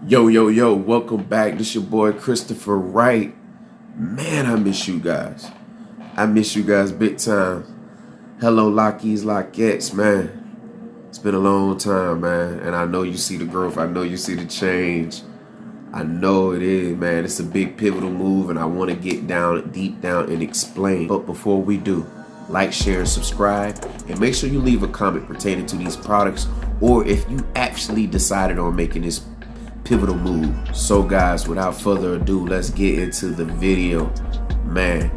Yo, welcome back. This your boy Christopher Wright. Man, I miss you guys. I miss you guys big time. Hello, Lockies, Locettes, man. It's been a long time, man. And I know you see the growth. I know you see the change. I know it is, man. It's a big pivotal move, and I want to get deep down and explain. But before we do, like, share, and subscribe. And make sure you leave a comment pertaining to these products, or if you actually decided on making this pivotal move. So guys, without further ado, let's get into the video. Man,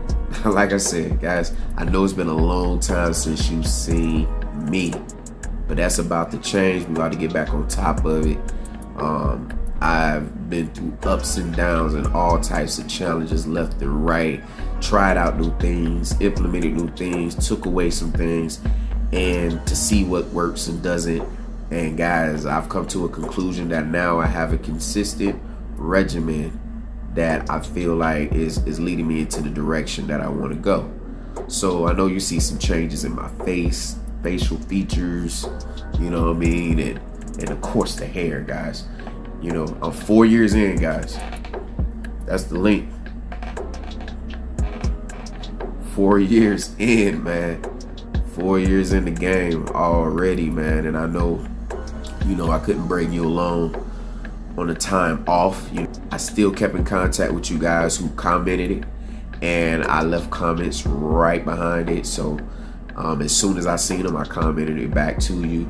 like I said, guys, I know it's been a long time since you've seen me, but that's about to change. We got to get back on top of it. I've been through ups and downs and all types of challenges left and right, tried out new things, implemented new things, took away some things, and to see what works and doesn't. And guys, I've come to a conclusion that now I have a consistent regimen that I feel like is leading me into the direction that I want to go. So I know you see some changes in my face, facial features, you know what I mean? And of course the hair, guys. You know, I'm 4 years in, guys. That's the link. 4 years in, man. 4 years in the game already, man. And I know, you know, I couldn't bring you along on the time off. I still kept in contact with you guys who commented it, and I left comments right behind it. So as soon as I seen them, I commented it back to you,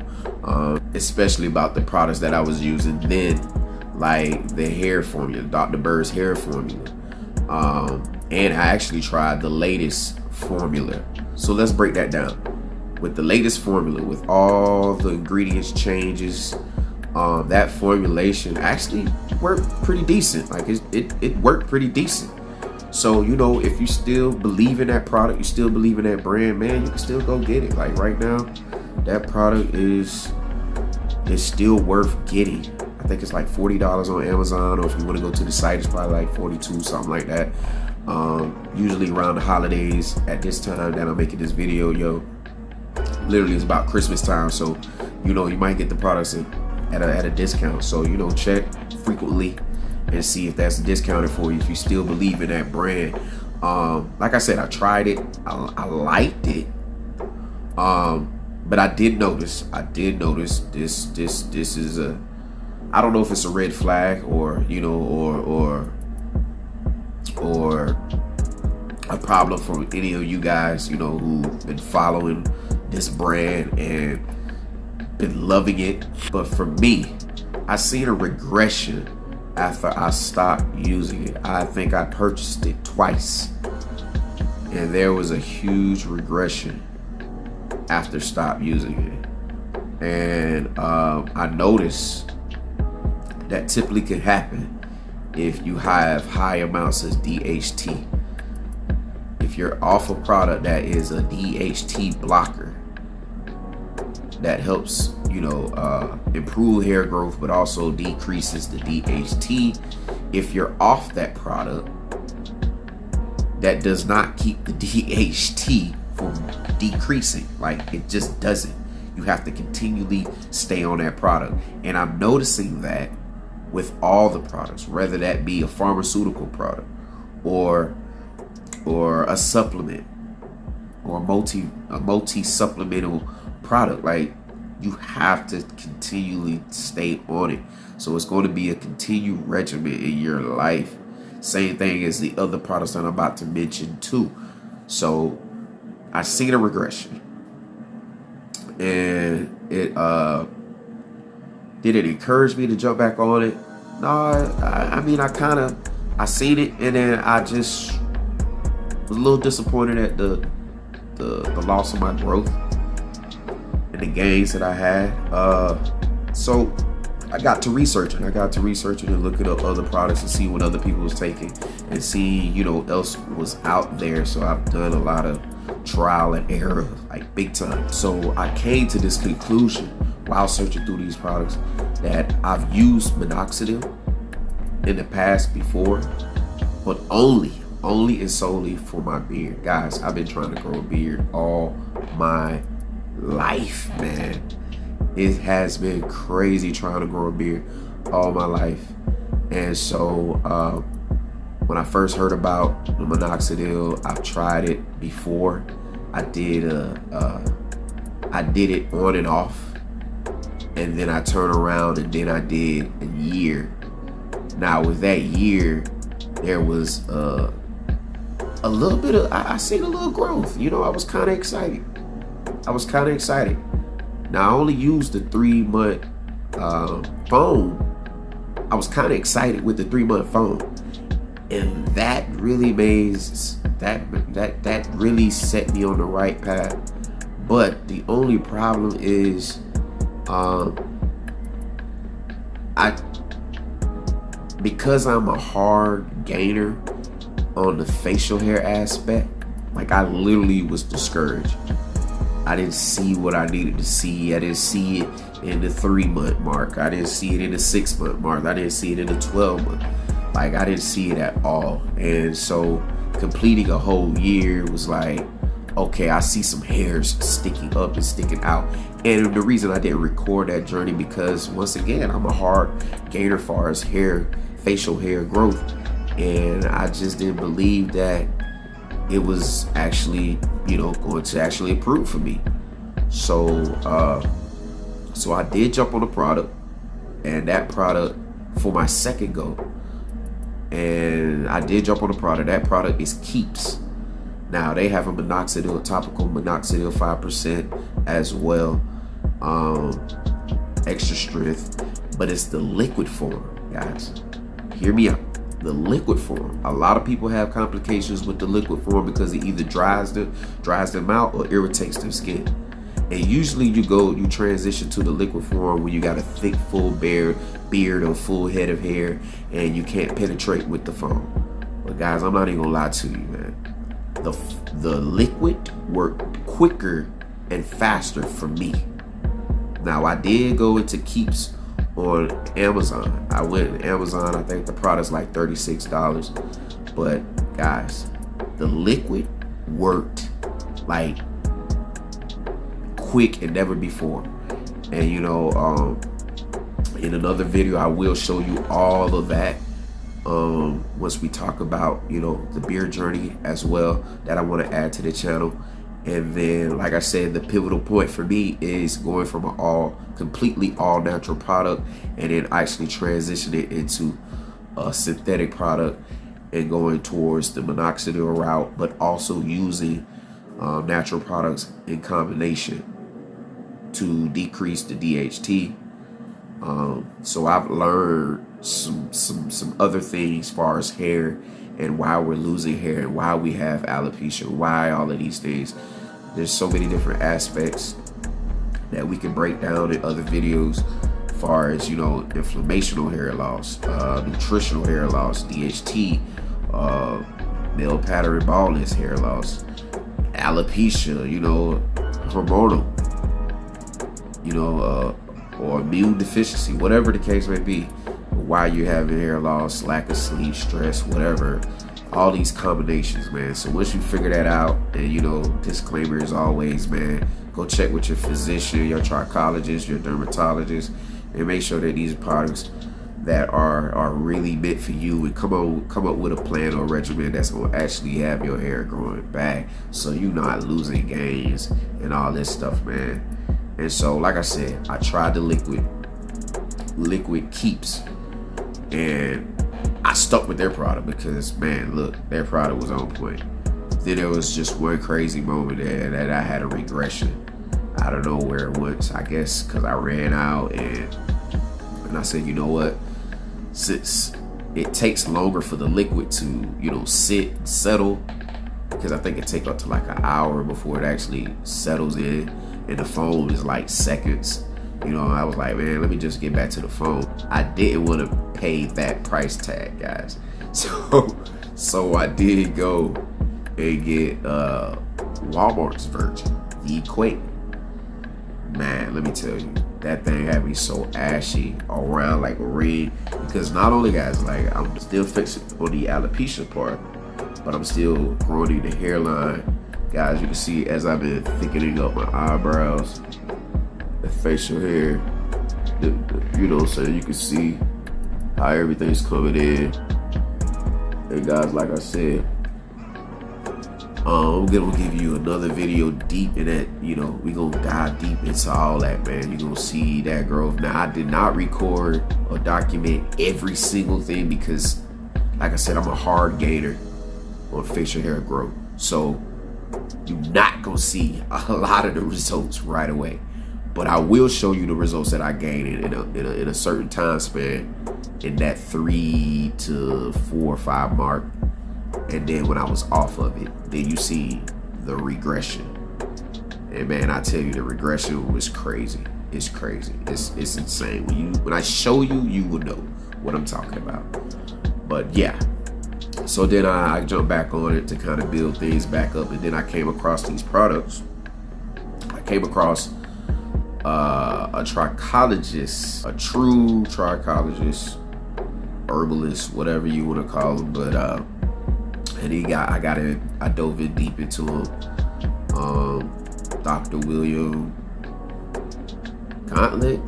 especially about the products that I was using then, like the hair formula, Dr. Bird's hair formula. And I actually tried the latest formula. So let's break that down. With the latest formula, with all the ingredients changes, that formulation actually worked pretty decent. Like it worked pretty decent. So, you know, if you still believe in that product, you still believe in that brand, man, you can still go get it. Like right now, that product is still worth getting. I think it's like $40 on Amazon, or if you want to go to the site, it's probably like 42, something like that. Usually around the holidays at this time that I'm making this video, yo. Literally it's about Christmas time, so you know you might get the products at a discount. So, you know, check frequently and see if that's discounted for you, if you still believe in that brand. Like I said, I tried it, I liked it, but I did notice this is a, I don't know if it's a red flag, or you know, or a problem for any of you guys, you know, who've been following this brand and been loving it. But for me, I seen a regression after I stopped using it. I think I purchased it twice, and there was a huge regression after stop using it. And I noticed that typically can happen if you have high amounts of DHT. If you're off a product that is a DHT blocker that helps, you know, improve hair growth, but also decreases the DHT. If you're off that product, that does not keep the DHT from decreasing. Like, it just doesn't. You have to continually stay on that product. And I'm noticing that with all the products, whether that be a pharmaceutical product or a supplement or a multi supplemental product. Like, you have to continually stay on it. So it's going to be a continued regimen in your life. Same thing as the other products that I'm about to mention too. So I seen a regression, and it did it encourage me to jump back on it? No, I mean, I seen it, and then I just was a little disappointed at the loss of my growth and the gains that I had. So I got to researching. And looking up other products and see what other people was taking, and see, you know, else was out there. So I've done a lot of trial and error, like big time. So I came to this conclusion while searching through these products that I've used Minoxidil in the past before, but only and solely for my beard. Guys, I've been trying to grow a beard all my life, man. It has been crazy trying to grow a beard all my life. And so when I first heard about the Minoxidil, I've tried it before. I did it on and off, and then I turned around and then I did a year. Now with that year, there was a little bit of, I seen a little growth. You know, I was kind of excited. Now I only used the 3-month foam. I was kind of excited with the 3-month foam, and that really made that really set me on the right path. But the only problem is, because I'm a hard gainer on the facial hair aspect, like I literally was discouraged. I didn't see what I needed to see. I didn't see it in the 3-month mark. I didn't see it in the 6-month mark. I didn't see it in the 12-month. Like, I didn't see it at all. And so completing a whole year was like, okay, I see some hairs sticking up and sticking out. And the reason I didn't record that journey, because once again, I'm a hard gainer as far as hair, facial hair growth. And I just didn't believe that it was actually, you know, going to actually improve for me. So so I did jump on the product, and that product for my second go, and I did jump on the product. That product is Keeps. Now they have a minoxidil, topical minoxidil 5% as well, extra strength, but it's the liquid form, guys. Hear me out. The liquid form. A lot of people have complications with the liquid form because it either dries them out or irritates their skin. And usually you transition to the liquid form when you got a thick, full beard or full head of hair and you can't penetrate with the foam. But guys, I'm not even gonna lie to you, man. The liquid worked quicker and faster for me. Now I did go into Keeps on Amazon. I went to Amazon. I think the product's like $36. But guys, the liquid worked like quick and never before. And you know, in another video I will show you all of that once we talk about, you know, the beard journey as well, that I want to add to the channel. And then, like I said, the pivotal point for me is going from an completely all natural product and then actually transition it into a synthetic product and going towards the minoxidil route, but also using natural products in combination to decrease the DHT. So I've learned some other things as far as hair and why we're losing hair and why we have alopecia, why all of these things. There's so many different aspects that we can break down in other videos, as far as, you know, inflammational hair loss, nutritional hair loss, DHT, male pattern baldness hair loss, alopecia, you know, hormonal, you know, or immune deficiency, whatever the case may be, why you're having hair loss, lack of sleep, stress, whatever, all these combinations, man. So once you figure that out, and you know, disclaimer is always, man, go check with your physician, your trichologist, your dermatologist, and make sure that these products that are really meant for you, and come up with a plan or regimen that's going to actually have your hair growing back, so you're not losing gains and all this stuff, man. And so, like I said, I tried the liquid Keeps, and I stuck with their product because, man, look, their product was on point. Then there was just one crazy moment there that I had a regression. I don't know where it was. I guess because I ran out, and I said, you know what? Since it takes longer for the liquid to, you know, settle, because I think it takes up to like an hour before it actually settles in, and the foam is like seconds. You know, I was like, man, let me just get back to the foam. I didn't want to pay that price tag, guys. So I did go and get Walmart's version, the Equate. Man, let me tell you, that thing had me so ashy around like red, because not only, guys, like I'm still fixing on the alopecia part, but I'm still growing in the hairline. Guys, you can see as I've been thickening up my eyebrows, the facial hair. You know what I'm saying? You can see how everything's coming in. And guys, like I said, I'm gonna give you another video deep in that. You know, we gonna dive deep into all that, man. You're gonna see that growth. Now, I did not record or document every single thing because, like I said, I'm a hard gainer on facial hair growth. So you're not gonna see a lot of the results right away. But I will show you the results that I gained in a certain time span, in that 3 to 4 or 5 mark. And then when I was off of it, then you see the regression. And man, I tell you, the regression was crazy. It's crazy. It's insane. When I show you, you will know what I'm talking about. But yeah. So then I jumped back on it to kind of build things back up. And then I came across these products. I came across a trichologist, a true trichologist, herbalist, whatever you want to call him. But and I dove in deep into him. Dr. William Gauntlet,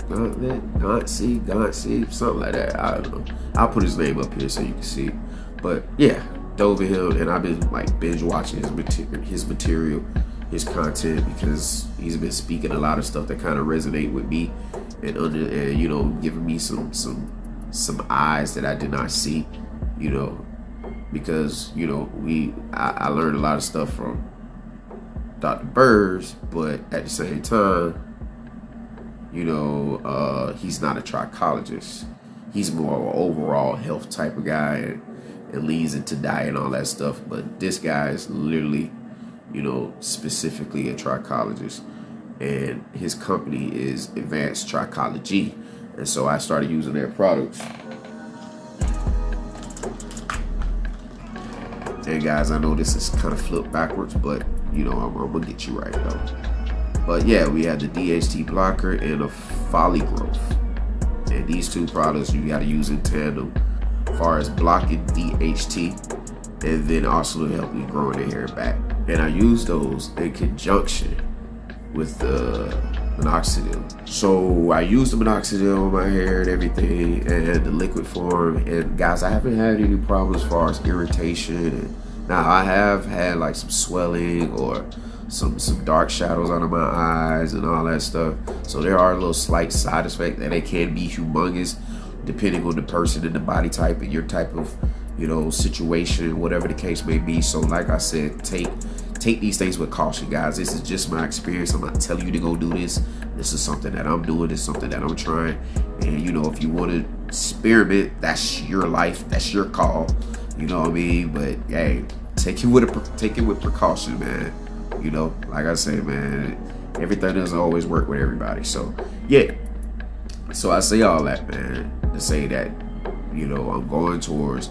something like that. I don't know. I'll put his name up here so you can see. But yeah, dove in him, and I've been like binge watching his material, his content, because he's been speaking a lot of stuff that kind of resonate with me, and you know, giving me some eyes that I did not see, you know, because you know I learned a lot of stuff from Dr. Burrs, but at the same time, you know, he's not a trichologist. He's more of an overall health type of guy, and leads into diet and all that stuff. But this guy is literally, you know, specifically a trichologist, and his company is Advanced Trichology. And so I started using their products. And guys, I know this is kind of flipped backwards, but you know, I'm gonna get you right though. But yeah, we had the DHT blocker and a folly growth. And these two products you gotta use in tandem, as far as blocking DHT and then also to help me growing the hair back. And I use those in conjunction with the Minoxidil. So I use the Minoxidil on my hair and everything, and the liquid form. And guys, I haven't had any problems as far as irritation. And now I have had like some swelling or some dark shadows under my eyes and all that stuff. So there are little slight side effects, and they can be humongous depending on the person and the body type and your type of, you know, situation, whatever the case may be. So like I said, take these things with caution, guys. This is just my experience. I'm not telling you to go do this. This is something that I'm doing. This is something that I'm trying. And you know, if you want to experiment, that's your life. That's your call. You know what I mean? But hey, take it with precaution, man. You know, like I say, man, everything doesn't always work with everybody. So yeah. So I say all that, man, to say that, you know, I'm going towards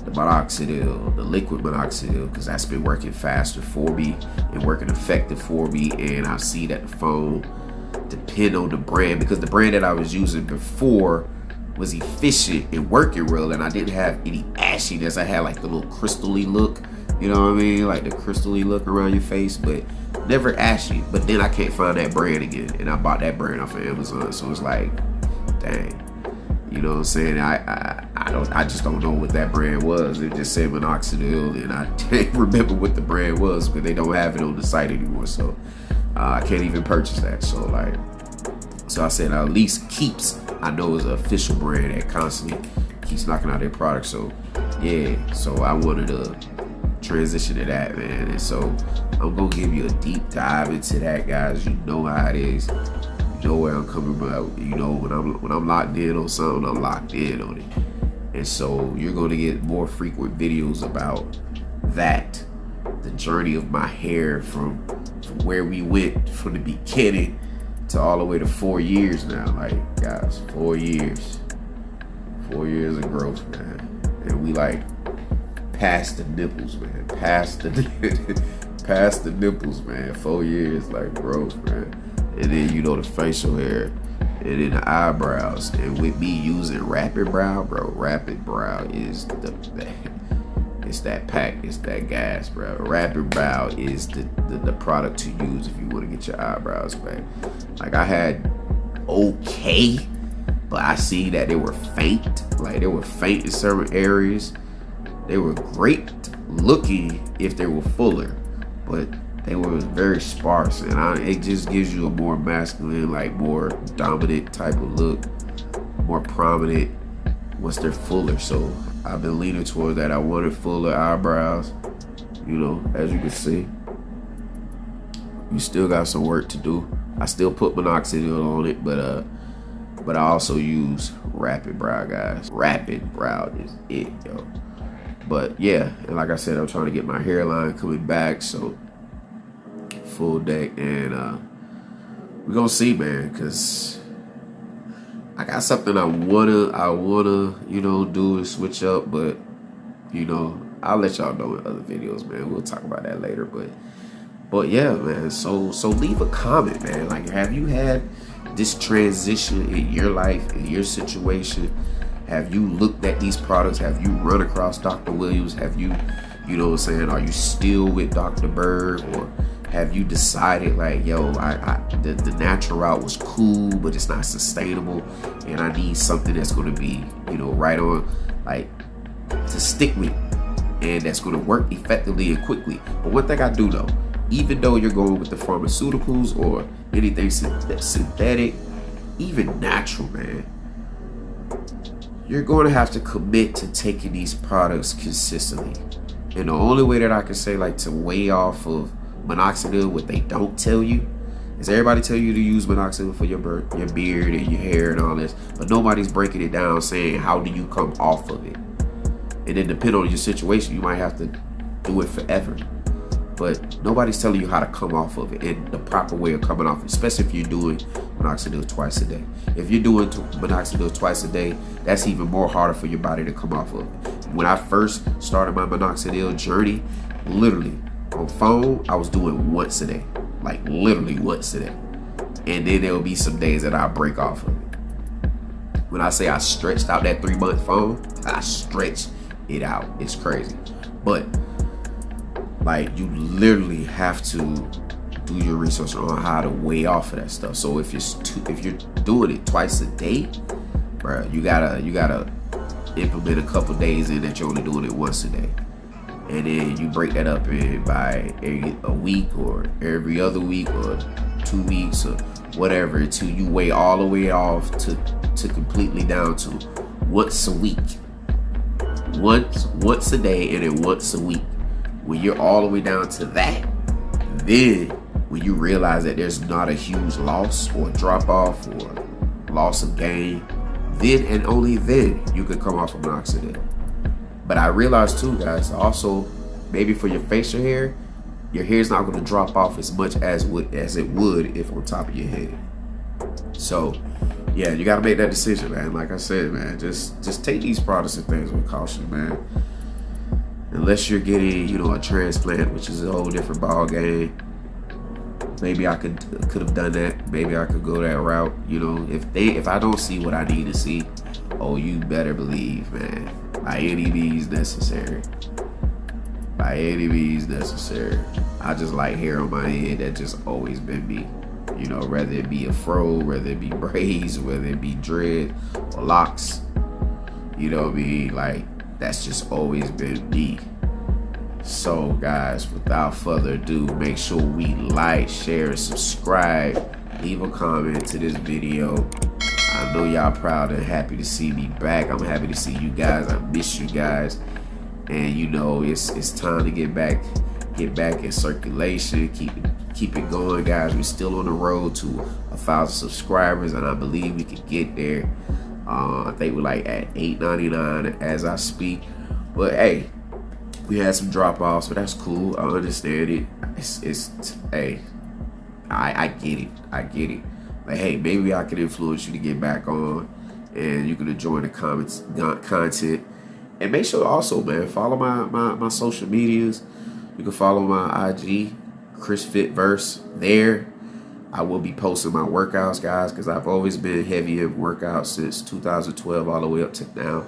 the Minoxidil, the liquid Minoxidil, because that's been working faster for me and working effective for me. And I see that the phone depend on the brand, because the brand that I was using before was efficient and working real, and I didn't have any ashiness. I had like the little crystally look, you know what I mean, like the crystally look around your face, but never ashy. But then I can't find that brand again, and I bought that brand off of Amazon. So it's like, dang, you know what I'm saying? I just don't know what that brand was. It just said Minoxidil, and I can't remember what the brand was, but they don't have it on the site anymore. So I can't even purchase that. So I said at least Keeps, I know, is an official brand that constantly keeps knocking out their products. So yeah, so I wanted to transition to that, man. And so I'm gonna give you a deep dive into that, guys. You know how it is. You know where I'm coming from. You know, when I'm locked in on something, I'm locked in on it. And so you're gonna get more frequent videos about that, the journey of my hair from where we went from the beginning to all the way to 4 years now. Like, guys, 4 years. 4 years of growth, man. And we like past the nipples, man. Past the nipples, man. 4 years, like, growth, man. And then, you know, the facial hair, and then the eyebrows. And with me using Rapid Brow, bro, Rapid Brow is it's that pack, it's that gas, bro. Rapid Brow is the product to use if you want to get your eyebrows back. Like, I had okay, but I see that they were faint. Like, they were faint in certain areas. They were great looking if they were fuller, but they were very sparse, and it just gives you a more masculine, like more dominant type of look, more prominent once they're fuller. So I've been leaning toward that. I wanted fuller eyebrows, you know, as you can see. You still got some work to do. I still put minoxidil on it, but I also use rapid brow, guys. Rapid brow is it, yo. But yeah, and like I said, I'm trying to get my hairline coming back, so full deck, and we're gonna see, man, because I got something I wanna, you know, do and switch up, but you know, I'll let y'all know in other videos, man. We'll talk about that later, but yeah, man. So leave a comment, man. Like, have you had this transition in your life, in your situation? Have you looked at these products? Have you run across Dr. Williams? Have you, you know what I'm saying? Are you still with Dr. Berg, or have you decided like, yo, the natural route was cool, but it's not sustainable, and I need something that's going to be, you know, right on, like, to stick with, and that's going to work effectively and quickly. But one thing I do know, even though you're going with the pharmaceuticals or anything synthetic, even natural, man, you're going to have to commit to taking these products consistently. And the only way that I can say, like, to weigh off of minoxidil, what they don't tell you is everybody tell you to use minoxidil for your beard and your hair and all this, but nobody's breaking it down saying how do you come off of it. And then depending on your situation, you might have to do it forever, but nobody's telling you how to come off of it and the proper way of coming off it, especially if you're doing minoxidil twice a day. If you're doing minoxidil twice a day, that's even more harder for your body to come off of. When I first started my minoxidil journey, literally on phone, I was doing once a day, like literally once a day. And then there will be some days that I break off of it. When I say I stretched out that 3-month phone, I stretched it out. It's crazy. But like, you literally have to do your research on how to weigh off of that stuff. So if you're doing it twice a day, bro, you gotta implement a couple days in that you're only doing it once a day. And then you break that up in by a week or every other week or 2 weeks or whatever, until you weigh all the way off to completely down to once a week. Once a day, and then once a week. When you're all the way down to that, then when you realize that there's not a huge loss or drop off or loss of gain, then and only then you can come off of minoxidil. But I realized too, guys, also maybe for your facial hair, your hair's not going to drop off as much as it would if on top of your head. So yeah, you got to make that decision, man. Like I said, man, just take these products and things with caution, man. Unless you're getting, you know, a transplant, which is a whole different ball game. Maybe I could have done that. Maybe I could go that route. You know, if I don't see what I need to see, oh, you better believe, man, by any means necessary. By any means necessary. I just like hair on my head. That just always been me. You know, whether it be a fro, whether it be braids, whether it be dread or locks. You know what I mean? Like, that's just always been me. So guys, without further ado, make sure we like, share, subscribe, leave a comment to this video. I know y'all proud and happy to see me back. I'm happy to see you guys. I miss you guys. And you know, it's time to get back in circulation. Keep it going, guys. We're still on the road to 1,000 subscribers, and I believe we can get there. I think we're like at 899 as I speak. But hey, we had some drop-offs, but that's cool. I understand it. Hey, I get it. I get it. Like, hey, maybe I can influence you to get back on, and you can enjoy the content. And make sure also, man, follow my social medias. You can follow my IG, Chris Fitverse. There, I will be posting my workouts, guys, because I've always been heavy in workouts since 2012 all the way up to now.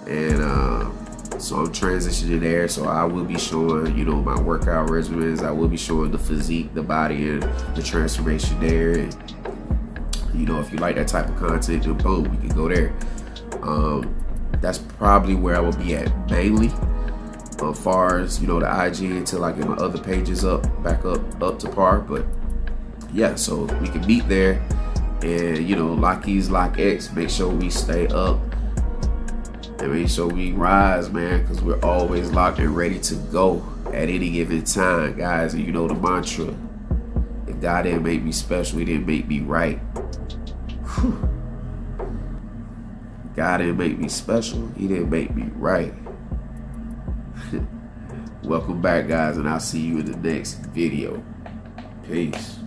And so I'm transitioning there. So I will be showing, you know, my workout regimens. I will be showing the physique, the body, and the transformation there. And You know, if you like that type of content, then boom, we can go there. That's probably where I will be at mainly, as far as, you know, the IG, until I get my other pages back up to par. But yeah, so we can meet there, and you know, Lockies, Lox, make sure we stay up and make sure we rise, man, because we're always locked and ready to go at any given time, guys. And you know the mantra: if God didn't make me special, He didn't make me right. Whew. God didn't make me special, He didn't make me right. Welcome back, guys, and I'll see you in the next video. Peace.